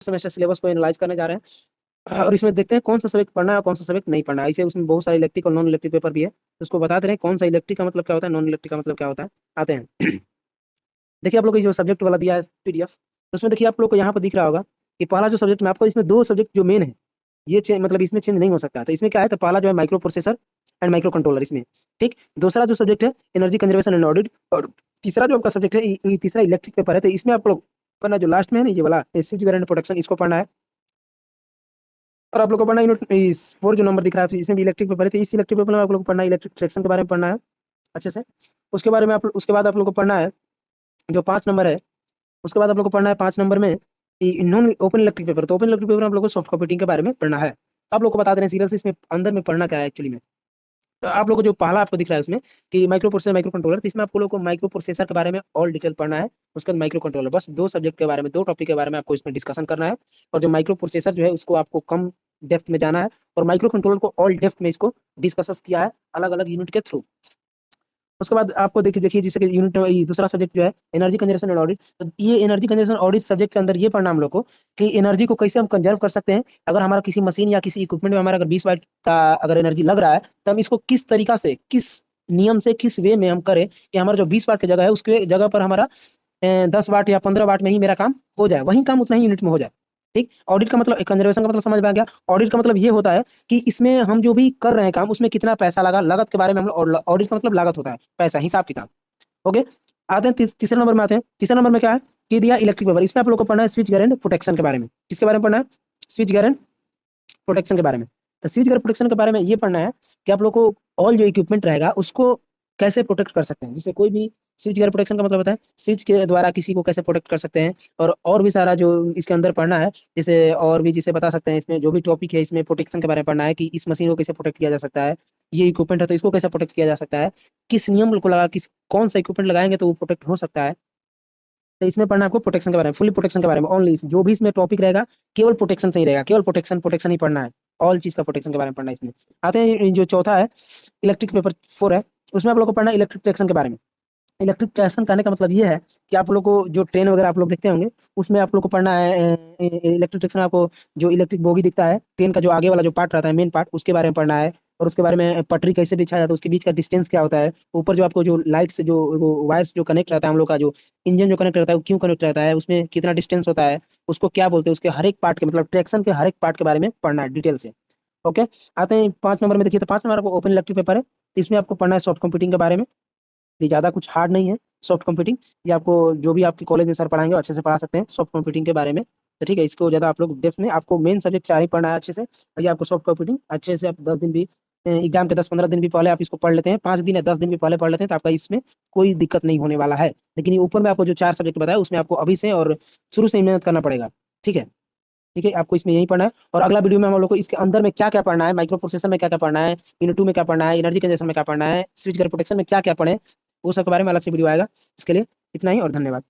Semester syllabus को analyse करने जा रहे हैं और इसमें देखते हैं कौन सा सब्जेक्ट पढ़ना है और कौन सा सब्जेक्ट नहीं पढ़ना है। इसे उसमें बहुत सारे इलेक्ट्रिक और नॉन इलेक्ट्रिक पेपर भी है, तो उसको बताते रहे कौन सा इलेक्ट्रिक का मतलब क्या होता है, नॉन इलेक्ट्रिक का मतलब क्या होता है। आते हैं देखिए आप लोग को जो सब्जेक्ट वाला दिया है पीडीएफ, तो उसमें देखिए आप लोग को यहाँ पर दिख रहा होगा कि पहला जो सब्जेक्ट में आपको, इसमें दो सब्जेक्ट जो मेन है ये मतलब इसमें चेंज नहीं हो सकता। तो इसमें क्या है, तो पहला जो है micro processor and micro controller इसमें, ठीक। दूसरा जो सब्जेक्ट है एनर्जी कंजर्वेशन एंड ऑडिट, और तीसरा जो आपका सब्जेक्ट है ये तीसरा इलेक्ट्रिक पेपर है। तो इसमें आप लोग पढ़ना जो लास्ट में है ना ये वाला स्विच एंड प्रोटेक्शन, इसको पढ़ना है। और आप लोग को पढ़ना इस 4 जो नंबर दिख रहा है इसमें भी इलेक्ट्रिक पेपर है, तो इस इलेक्ट्रिक पेपर में आप लोग को पढ़ना है इलेक्ट्रिक ट्रैक्शन के बारे में पढ़ना है अच्छे से। उसके बारे में आप उसके बाद आप लोग को पढ़ना है जो 5 नंबर है, उसके बाद आप लोग को पढ़ना है 5 नंबर में नॉन ओपन इलेक्ट्रिक पेपर। तो ओपन इलेक्ट्रिक पेपर में आप लोग को सॉफ्ट कंप्यूटिंग के बारे में पढ़ना है। तो आप लोग को बता दे रहे हैं सीरियल से इसमें अंदर में पढ़ना क्या है एक्चुअली में। तो आप लोग को जो पहला आपको दिख रहा है उसमें कि माइक्रो प्रोसेसर माइक्रो कंट्रोलर, तो इसमें आप लोग को माइक्रो प्रोसेसर के बारे में ऑल डिटेल पढ़ना है। उसके बाद माइक्रो कंट्रोलर, बस 2 सब्जेक्ट के बारे में 2 टॉपिक के बारे में आपको इसमें डिस्कशन करना है। और जो माइक्रो प्रोसेसर जो है उसको आपको कम डेप्थ में जाना है, और माइक्रो कंट्रोलर को ऑल डेप्थ में इसको डिस्कस किया है अलग अलग यूनिट के थ्रू। उसके बाद आपको देखिए देखिए जैसे कि यूनिट दूसरा सब्जेक्ट जो है एनर्जी कंजर्वेशन एंड ऑडिट, तो ये एनर्जी कंजर्वेशन ऑडिट सब्जेक्ट के अंदर ये पढ़ना हम लोग को कि एनर्जी को कैसे हम कंजर्व कर सकते हैं। अगर हमारा किसी मशीन या किसी इक्विपमेंट में हमारा अगर 20 वाट का अगर एनर्जी लग रहा है, तो हम इसको किस तरीका से, किस नियम से, किस वे में हम करें कि हमारा जो 20 वाट की जगह है उसके जगह पर हमारा 10 वाट या 15 वाट में ही मेरा काम हो जाए, वही काम उतना ही यूनिट में हो जाए, ठीक। ऑडिट का मतलब, कंजर्वेशन का मतलब समझ में आ गया। ऑडिट का मतलब ये होता है कि इसमें हम जो भी कर रहे हैं काम उसमें कितना पैसा लगा, लागत के बारे में हम लोग, ऑडिट का मतलब लागत होता है, पैसा, हिसाब किताब। ओके। आते हैं तीसरे नंबर में आते हैं। तीसरे नंबर में क्या है कि दिया इलेक्ट्रिक पेपर, इसमें आप लोग को पढ़ना है स्विच गेयर एंड प्रोटेक्शन के बारे में। किसके बारे में पढ़ना है, स्विच गेयर एंड प्रोटेक्शन के बारे में। तो स्विच गेयर प्रोटेक्शन के बारे में ये पढ़ना है कि आप लोग को ऑल जो इक्विपमेंट रहेगा उसको कैसे प्रोटेक्ट कर सकते हैं। जैसे कोई भी स्विच गियर प्रोटेक्शन का मतलब होता है स्विच के द्वारा किसी को कैसे प्रोटेक्ट कर सकते हैं, और भी सारा जो इसके अंदर पढ़ना है। जैसे और भी जिसे बता सकते हैं, इसमें जो भी टॉपिक है इसमें प्रोटेक्शन के बारे में पढ़ना है कि इस मशीन को कैसे प्रोटेक्ट किया जा सकता है, ये इक्विपमेंट है तो इसको कैसे प्रोटेक्ट किया जा सकता है, किस नियम को लगा, किस कौन सा इक्विपमेंट लगाएंगे तो वो प्रोटेक्ट हो सकता है। तो इसमें पढ़ना है आपको प्रोटेक्शन के बारे में, फुली प्रोटेक्शन के बारे में ओनली, जो भी इसमें टॉपिक रहेगा केवल प्रोटेक्शन से ही रहेगा, केवल प्रोटेक्शन प्रोटेक्शन ही पढ़ना है। ऑल चीज का प्रोटेक्शन के बारे में पढ़ना है इसमें। आते हैं जो चौथा है इलेक्ट्रिक पेपर 4 है, उसमें आप लोग को पढ़ना है इलेक्ट्रिक ट्रैक्शन के बारे में। इलेक्ट्रिक ट्रैक्शन करने का मतलब ये है कि आप लोग को जो ट्रेन वगैरह आप लोग देखते होंगे उसमें आप लोग को पढ़ना है इलेक्ट्रिक ट्रैक्शन। आपको जो इलेक्ट्रिक बोगी दिखता है ट्रेन का, जो आगे वाला जो पार्ट रहता है मेन पार्ट, उसके बारे में पढ़ना है। और उसके बारे में पटरी कैसे बिछाया जाता है, उसके बीच का डिस्टेंस क्या होता है, ऊपर जो आपको जो लाइट से जो वायर्स जो कनेक्ट रहता है हम लोग का, जो इंजन जो कनेक्ट रहता है वो क्यों कनेक्ट रहता है, उसमें कितना डिस्टेंस होता है, उसको क्या बोलते हैं, उसके हर एक पार्ट के मतलब ट्रैक्शन के हर एक पार्ट के बारे में पढ़ना है डिटेल से। ओके। आते हैं 5 नंबर में। देखिए तो 5 नंबर आपको ओपन इलेक्ट्रिक पेपर है, तो इसमें आपको पढ़ना है सॉफ्ट कंप्यूटिंग के बारे में। ये ज़्यादा कुछ हार्ड नहीं है सॉफ्ट कंप्यूटिंग, ये आपको जो भी आपके कॉलेज में सर पढ़ाएंगे वो अच्छे से पढ़ा सकते हैं सॉफ्ट कंप्यूटिंग के बारे में। तो ठीक है, इसको ज़्यादा आप लोग डेफ में, आपको मेन सब्जेक्ट 4 ही पढ़ना है अच्छे से, और ये आपको सॉफ्ट कंप्यूटिंग अच्छे से आप 10 दिन भी, एग्जाम के 10-15 दिन भी पहले आप इसको पढ़ लेते हैं, 5 दिन या 10 दिन भी पहले पढ़ लेते हैं, तो आपका इसमें कोई दिक्कत नहीं होने वाला है। लेकिन ये ऊपर में आपको जो 4 सब्जेक्ट बताया उसमें आपको अभी से और शुरू से ही मेहनत करना पड़ेगा, ठीक है। ठीक है, आपको इसमें यही पढ़ना है। और अगला वीडियो में हम लोग को इसके अंदर में क्या क्या पढ़ना है, माइक्रो प्रोसेसर में क्या क्या पढ़ना है, यूनिट 2 में क्या पढ़ना है, एनर्जी कंजर्वेशन में क्या पढ़ना है, स्विच गेयर प्रोटेक्शन में क्या क्या पढ़े, वो सब के बारे में अलग से वीडियो आएगा। इसके लिए इतना ही और धन्यवाद।